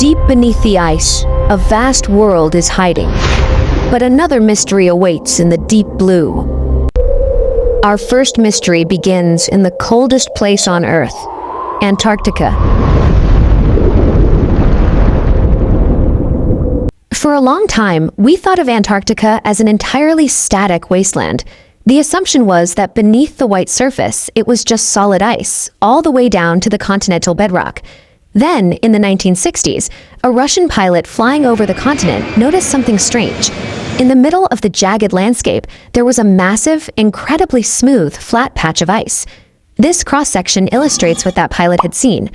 Deep beneath the ice, a vast world is hiding. But another mystery awaits in the deep blue. Our first mystery begins in the coldest place on Earth, Antarctica. For a long time, we thought of Antarctica as an entirely static wasteland. The assumption was that beneath the white surface, it was just solid ice, all the way down to the continental bedrock. Then, in the 1960s, a Russian pilot flying over the continent noticed something strange. In the middle of the jagged landscape, there was a massive, incredibly smooth, flat patch of ice. This cross-section illustrates what that pilot had seen.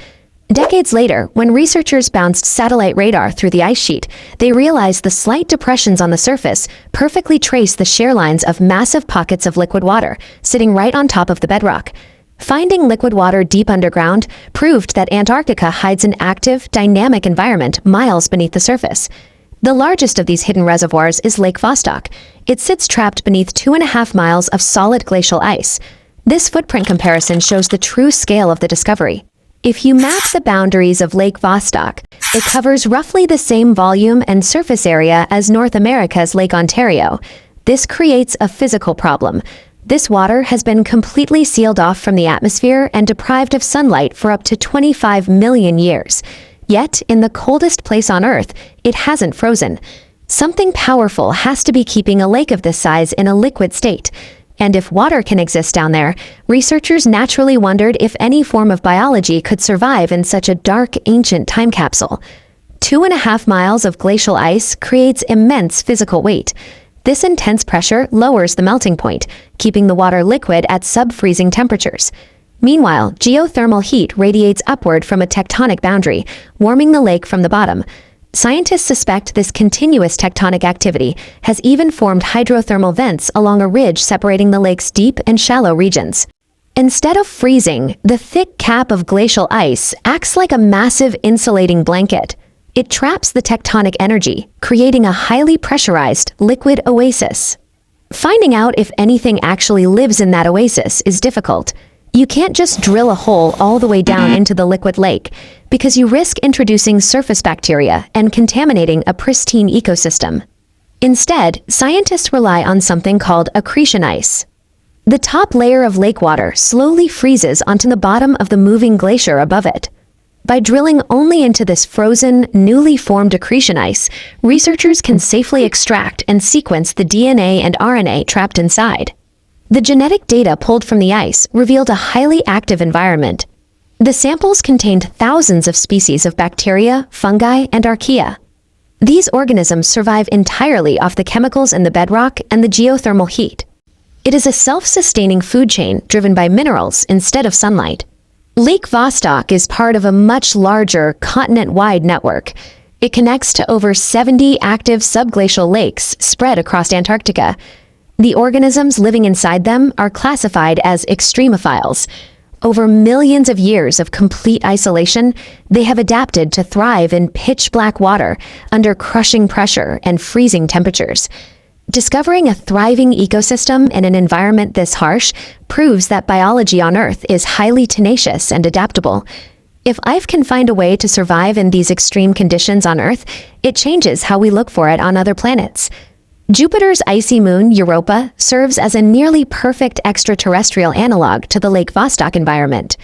Decades later, when researchers bounced satellite radar through the ice sheet, they realized the slight depressions on the surface perfectly traced the shear lines of massive pockets of liquid water, sitting right on top of the bedrock. Finding liquid water deep underground proved that Antarctica hides an active, dynamic environment miles beneath the surface. The largest of these hidden reservoirs is Lake Vostok. It sits trapped beneath 2.5 miles of solid glacial ice. This footprint comparison shows the true scale of the discovery. If you map the boundaries of Lake Vostok, it covers roughly the same volume and surface area as North America's Lake Ontario. This creates a physical problem. This water has been completely sealed off from the atmosphere and deprived of sunlight for up to 25 million years. Yet, in the coldest place on Earth, it hasn't frozen. Something powerful has to be keeping a lake of this size in a liquid state. And if water can exist down there, researchers naturally wondered if any form of biology could survive in such a dark, ancient time capsule. 2.5 miles of glacial ice creates immense physical weight. This intense pressure lowers the melting point, keeping the water liquid at sub-freezing temperatures. Meanwhile, geothermal heat radiates upward from a tectonic boundary, warming the lake from the bottom. Scientists suspect this continuous tectonic activity has even formed hydrothermal vents along a ridge separating the lake's deep and shallow regions. Instead of freezing, the thick cap of glacial ice acts like a massive insulating blanket. It traps the tectonic energy, creating a highly pressurized liquid oasis. Finding out if anything actually lives in that oasis is difficult. You can't just drill a hole all the way down into the liquid lake, because you risk introducing surface bacteria and contaminating a pristine ecosystem. Instead, scientists rely on something called accretion ice. The top layer of lake water slowly freezes onto the bottom of the moving glacier above it. By drilling only into this frozen, newly formed accretion ice, researchers can safely extract and sequence the DNA and RNA trapped inside. The genetic data pulled from the ice revealed a highly active environment. The samples contained thousands of species of bacteria, fungi, and archaea. These organisms survive entirely off the chemicals in the bedrock and the geothermal heat. It is a self-sustaining food chain driven by minerals instead of sunlight. Lake Vostok is part of a much larger, continent-wide network. It connects to over 70 active subglacial lakes spread across Antarctica. The organisms living inside them are classified as extremophiles. Over millions of years of complete isolation, they have adapted to thrive in pitch-black water under crushing pressure and freezing temperatures. Discovering a thriving ecosystem in an environment this harsh proves that biology on Earth is highly tenacious and adaptable. If life can find a way to survive in these extreme conditions on Earth, it changes how we look for it on other planets. Jupiter's icy moon, Europa, serves as a nearly perfect extraterrestrial analog to the Lake Vostok environment.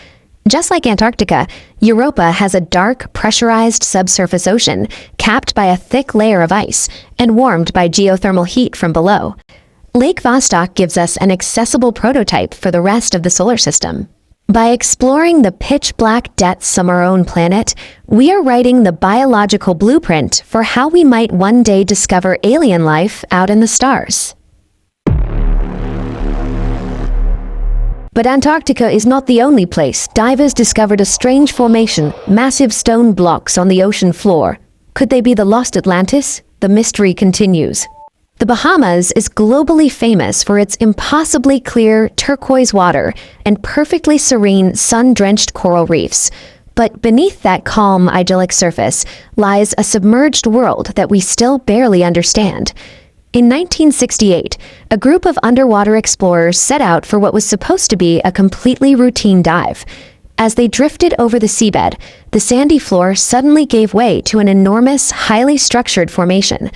Just like Antarctica, Europa has a dark, pressurized subsurface ocean capped by a thick layer of ice and warmed by geothermal heat from below. Lake Vostok gives us an accessible prototype for the rest of the solar system. By exploring the pitch-black depths of our own planet, we are writing the biological blueprint for how we might one day discover alien life out in the stars. But Antarctica is not the only place. Divers discovered a strange formation, massive stone blocks on the ocean floor. Could they be the lost Atlantis? The mystery continues. The Bahamas is globally famous for its impossibly clear turquoise water and perfectly serene sun-drenched coral reefs. But beneath that calm, idyllic surface lies a submerged world that we still barely understand. In 1968, a group of underwater explorers set out for what was supposed to be a completely routine dive. As they drifted over the seabed, the sandy floor suddenly gave way to an enormous, highly structured formation.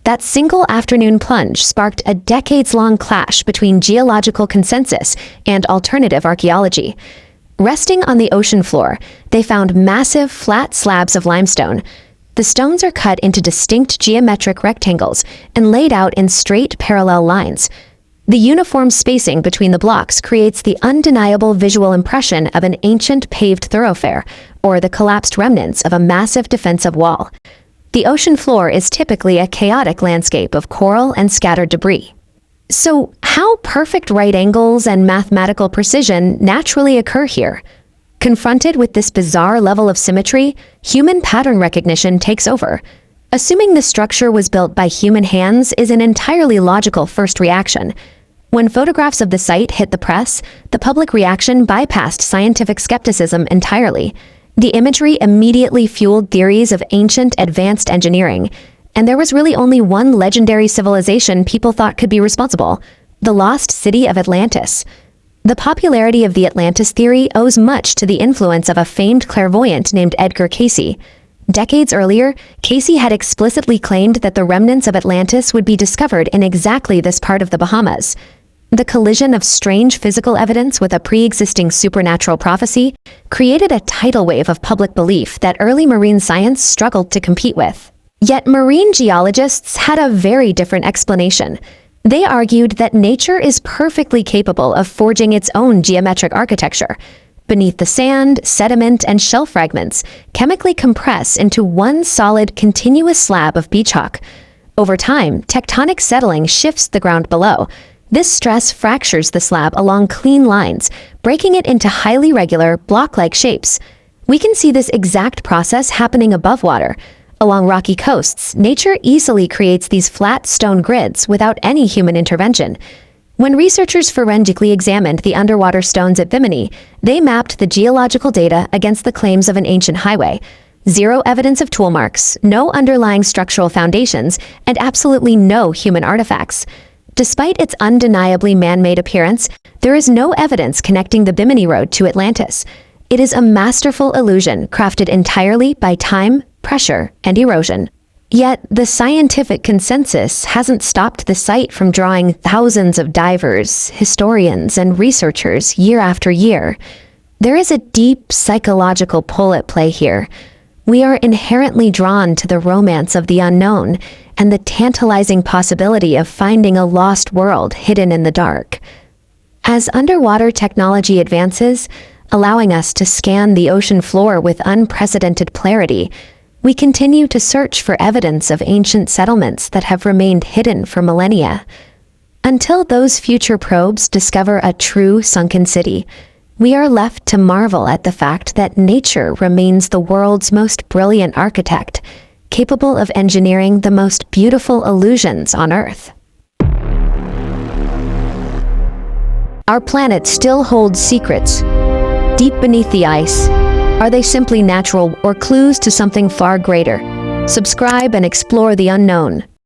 That single afternoon plunge sparked a decades-long clash between geological consensus and alternative archaeology. Resting on the ocean floor, they found massive, flat slabs of limestone. The stones are cut into distinct geometric rectangles and laid out in straight, parallel lines. The uniform spacing between the blocks creates the undeniable visual impression of an ancient paved thoroughfare, or the collapsed remnants of a massive defensive wall. The ocean floor is typically a chaotic landscape of coral and scattered debris. So, how perfect right angles and mathematical precision naturally occur here? Confronted with this bizarre level of symmetry, human pattern recognition takes over. Assuming the structure was built by human hands is an entirely logical first reaction. When photographs of the site hit the press, the public reaction bypassed scientific skepticism entirely. The imagery immediately fueled theories of ancient advanced engineering, and there was really only one legendary civilization people thought could be responsible: the lost city of Atlantis. The popularity of the Atlantis theory owes much to the influence of a famed clairvoyant named Edgar Cayce. Decades earlier, Cayce had explicitly claimed that the remnants of Atlantis would be discovered in exactly this part of the Bahamas. The collision of strange physical evidence with a pre-existing supernatural prophecy created a tidal wave of public belief that early marine science struggled to compete with. Yet marine geologists had a very different explanation. They argued that nature is perfectly capable of forging its own geometric architecture. Beneath the sand, sediment, and shell fragments chemically compress into one solid, continuous slab of beach rock. Over time, tectonic settling shifts the ground below. This stress fractures the slab along clean lines, breaking it into highly regular, block-like shapes. We can see this exact process happening above water. Along rocky coasts, nature easily creates these flat stone grids without any human intervention. When researchers forensically examined the underwater stones at Bimini, they mapped the geological data against the claims of an ancient highway. Zero evidence of tool marks, no underlying structural foundations, and absolutely no human artifacts. Despite its undeniably man-made appearance, there is no evidence connecting the Bimini Road to Atlantis. It is a masterful illusion crafted entirely by time, pressure, and erosion. Yet, the scientific consensus hasn't stopped the site from drawing thousands of divers, historians, and researchers year after year. There is a deep psychological pull at play here. We are inherently drawn to the romance of the unknown and the tantalizing possibility of finding a lost world hidden in the dark. As underwater technology advances, allowing us to scan the ocean floor with unprecedented clarity, we continue to search for evidence of ancient settlements that have remained hidden for millennia. Until those future probes discover a true sunken city, we are left to marvel at the fact that nature remains the world's most brilliant architect, capable of engineering the most beautiful illusions on Earth. Our planet still holds secrets. Deep beneath the ice, are they simply natural or clues to something far greater? Subscribe and explore the unknown.